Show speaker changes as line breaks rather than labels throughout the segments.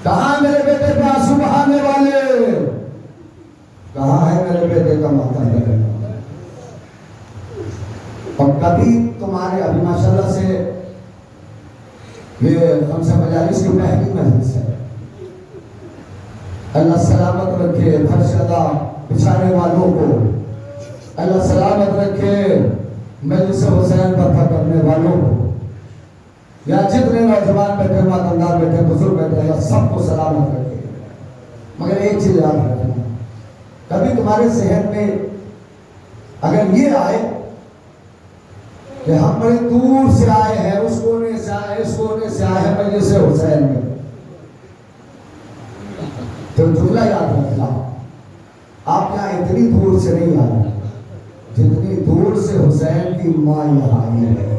کہاں میرے بیٹے پہ آنسو بہانے والے؟ کہاں ہے میرے بیٹے کا ماتم کرنے والا؟ اور کبھی تمہارے ابھی ماشاءاللہ سے یہ ہم سے مجالس کی پہلی مجلس ہے، اللہ سلامت رکھے فرشدہ بچھانے والوں کو، اللہ سلامت رکھے مجلس حسین برپا کرنے والوں کو، یا جتنے نوجوان بیٹھے ماتمدار بیٹھے بزرگ بیٹھے اللہ سب کو سلامت رکھے۔ مگر ایک چیز یاد رکھنا، کبھی تمہارے ذہن میں اگر یہ آئے کہ ہم بڑی دور سے آئے ہیں، اس کونے سے آئے اس کونے سے آئے ہیں مجلس حسین میں، تو جملہ یاد رکھنا، آپ یہاں اتنی دور سے نہیں آئے جتنی دور سے حسین کی ماں یہاں آئی ہے۔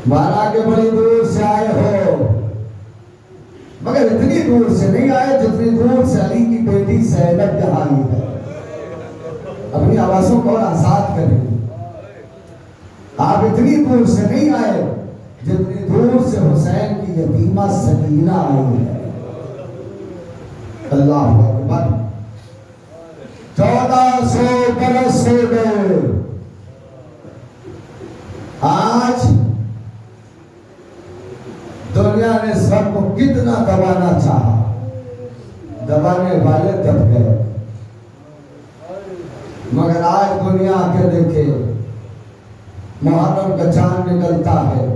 مانا کہ بڑی دور سے آئے ہو، مگر اتنی دور سے نہیں آئے جتنی دور سے علی کی بیٹی زینب یہاں آئی ہے۔ اپنی آوازوں کو آزاد کریں، آپ اتنی دور سے نہیں آئے جتنی دور سے حسین کی یتیمہ سکینہ آئی ہے۔ اللہ اکبر۔ 1400 برس ہو گئے، آج دنیا نے سب کو کتنا دبانا چاہا، دبانے والے دب گئے، مگر آج دنیا کے دیکھے محرم کا چاند نکلتا ہے،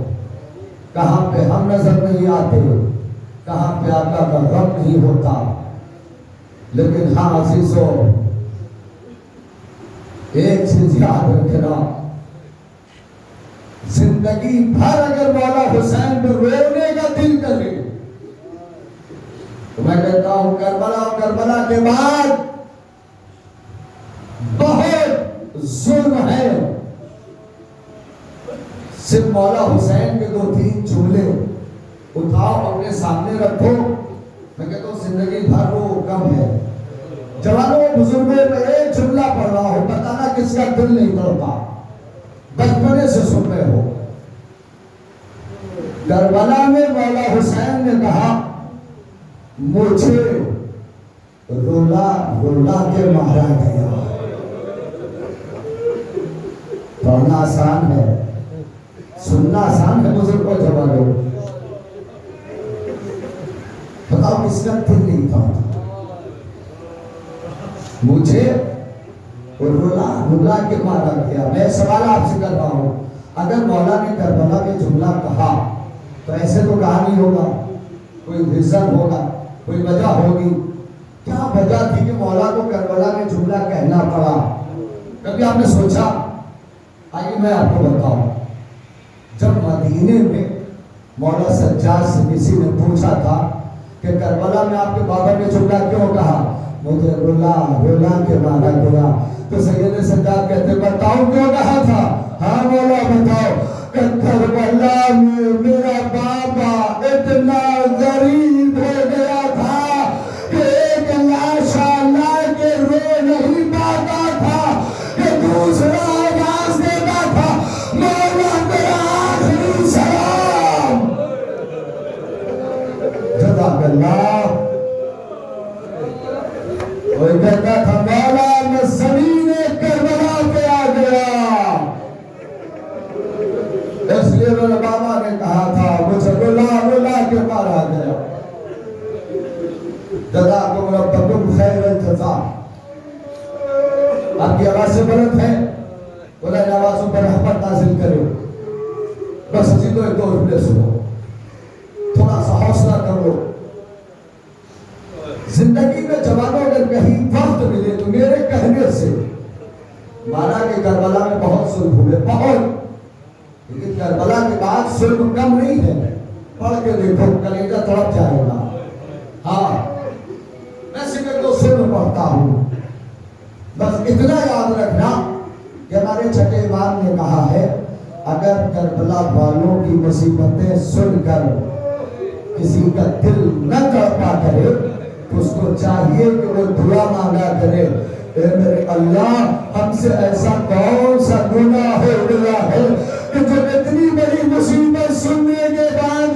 کہاں پہ ہم نظر نہیں آتے، کہاں پہ آقا کا غم نہیں ہوتا، لیکن ہاں عزیزو ایک چیز یاد رکھنا، زندگی بھر اگر مولا حسین پہ رونے کا دل کرے تو میں کہتا ہوں کربلا کے بعد بہت ظلم ہے، صرف مولا حسین کے 2-3 جملے اٹھاؤ اپنے سامنے رکھو، میں کہتا ہوں زندگی بھر وہ کم ہے۔ جوانوں بزرگوں میں ایک جملہ پڑھ رہا ہو، بتانا کس کا دل نہیں کرتا، بچپنے سے سن رہے ہو۔ کربلا میں مولا حسین نے کہا مجھے رولا رولا کے مارا گیا۔ پڑھنا آسان ہے، سننا آسان ہے بزرگوں جوانوں، بتاؤ کس کا دل نہیں تھا؟ مجھے رولا رولا کے مارا گیا۔ میں سوال آپ سے کر رہا ہوں، اگر مولا نے کربلا میں جملہ کہا تو ایسے تو کہا نہیں ہوگا، کوئی ریزن ہوگا، کوئی وجہ ہوگی۔ کیا وجہ تھی کہ مولا کو کربلا میں جملہ کہنا پڑا؟ کبھی آپ نے سوچا؟ آئیے میں آپ کو بتاؤں، جب مدینے میں مولا سجاد سے کسی نے پوچھا تھا کہ کربلا میں آپ کے بابا نے جملہ کیوں کہا؟ مجھے رولا رولا کے مارا گیا، تو سید سجاد کہتے بتاؤ کیوں کہا تھا؟ ہاں مولا بتاؤ کہ کربلا میں میرا بابا اتنا غریب ہو گیا تھا کہ ایک لاشا لا کے رو نہیں پاتا تھا کہ دوسرا آواز دیتا تھا مولا میرا آخری سلام۔ جزاک اللہ۔ وہ کہتا تھا مولا میں زمین کربلا پہ آ گیا، اس لیے میرے بابا نے کہا تھا مجھے رولا رولا کے مارا گیا۔ جزاکم ربکم خیر الجزا۔ آپ کی آواز سے بلند ہے، اللہ ان آوازوں پر رحمت نازل کرے۔ بس اسی تو ایک 2 جملے سنو، تھوڑا سا حوصلہ کرو۔ زندگی میں جوانوں اگر کہیں وقت ملے تو میرے کہنے سے مانا کہ کربلا میں بہت ظلم ہوئے، بہت، لیکن کربلا کے بعد ظلم کم نہیں ہے۔ پڑھ کے دیکھو کلیجہ تڑپ جائے گا۔ ہاں میں صرف تو ظلم پڑھتا ہوں، بس اتنا یاد رکھنا کہ ہمارے چھٹے امام نے کہا ہے اگر کربلا والوں کی مصیبتیں سن کر کسی کا دل نہ تڑپا کرے تو اس کو چاہیے کہ وہ دعا مانگا کرے، اے میرے اللہ ہم سے ایسا کون سا گناہ ہو گیا ہے کہ جو اتنی بڑی مصیبت سننے کے بعد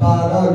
12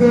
2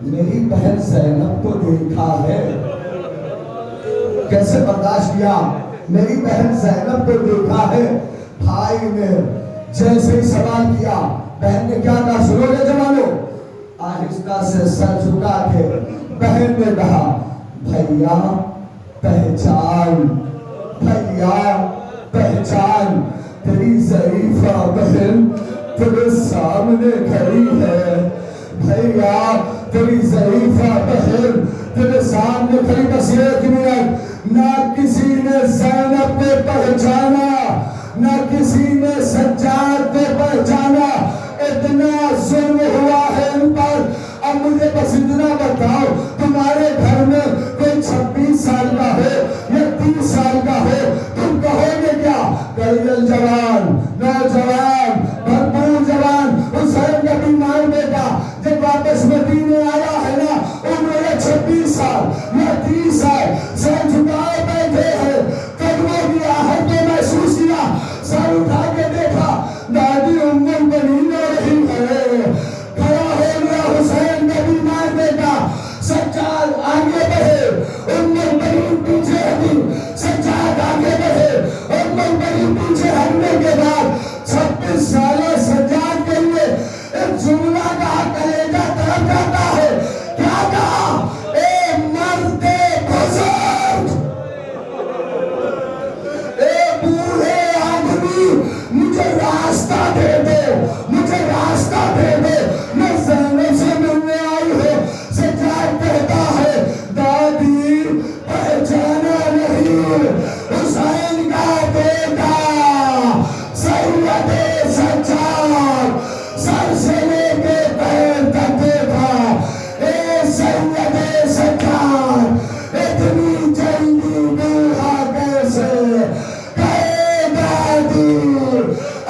میری بہن زینب کو دیکھا ہے. کیسے برداشت کیا؟ میری بہن زینب کو دیکھا ہے. بھائی نے جیسے ہی سوال کیا، بہن نے کیا کہا؟ سنو گے جوانو؟ آہستہ سے سر جھکا کے بہن نے کہا، بھیا پہچان، بھیا پہچان، تیری ضعیفہ بہن تیرے سامنے کھڑی ہے. بھیا تیری ضعیفہ بہن تیرے سامنے کھڑی. بس ایک منٹ، نہ کسی نے زینب کو پہچانا، نہ کسی نے سجاد کو پہچانا. اتنا ظلم ہوا ہے ان پر. اب مجھے بس اتنا بتاؤ، تمہارے گھر میں کوئی 26 سال کا ہو یا 30 سال کا ہو، تم کہو گے کیا؟ کلیل جوان، نوجوان، بھرپور جوان حسین کا بیمار بیٹا جب واپس مدینے آیا ہے نا، عمر 26 سال یا 30 سال، سر جھکائے بیٹھے ہیں. قدموں کی آہٹ کو محسوس کیا، سر اٹھا کے دیکھا، دادی ام البنین ہو رہی ہے. کھڑا ہو گیا حسین کا بیمار بیٹا. سجاد آگے بڑھے، ام البنین پیچھے ہٹی. سجاد آگے بڑھے، ام البنین پیچھے ہٹنے کے بعد 26 سالہ سجاد کے لیے ایک جملہ کہا، کلیجہ طرف جاتا ہے. کیا کہا؟ اے مرد بزرگ، اے بوڑھے آدمی، مجھے راستہ دے دو، مجھے راستہ دے دو، میں زینب سے ملنے آئی ہوں. سجاد کہتا ہے، دادی پہچانا نہیں، حسین کا بیٹا سید سجاد، سر سے لے کے پیر تک دیکھا. اے سید سجاد، اتنی جلدی بوڑھا کیسے؟ کہے دادی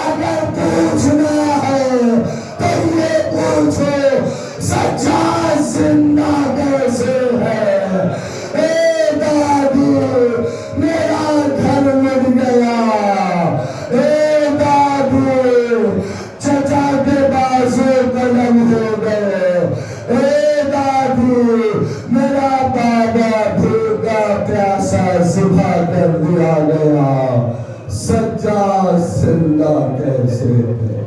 اگر پوچھنا ہے تو یہ پوچھو، سجاد زندہ کیسے ہے؟ اے دادی میرا گھر مل گیا. اے دادی چچا کے بازو قلم ہو گئے. اے دادی میرا بابا بھوکا پیاسا ذبح کر دیا گیا. سجاد زندہ کیسے ہے؟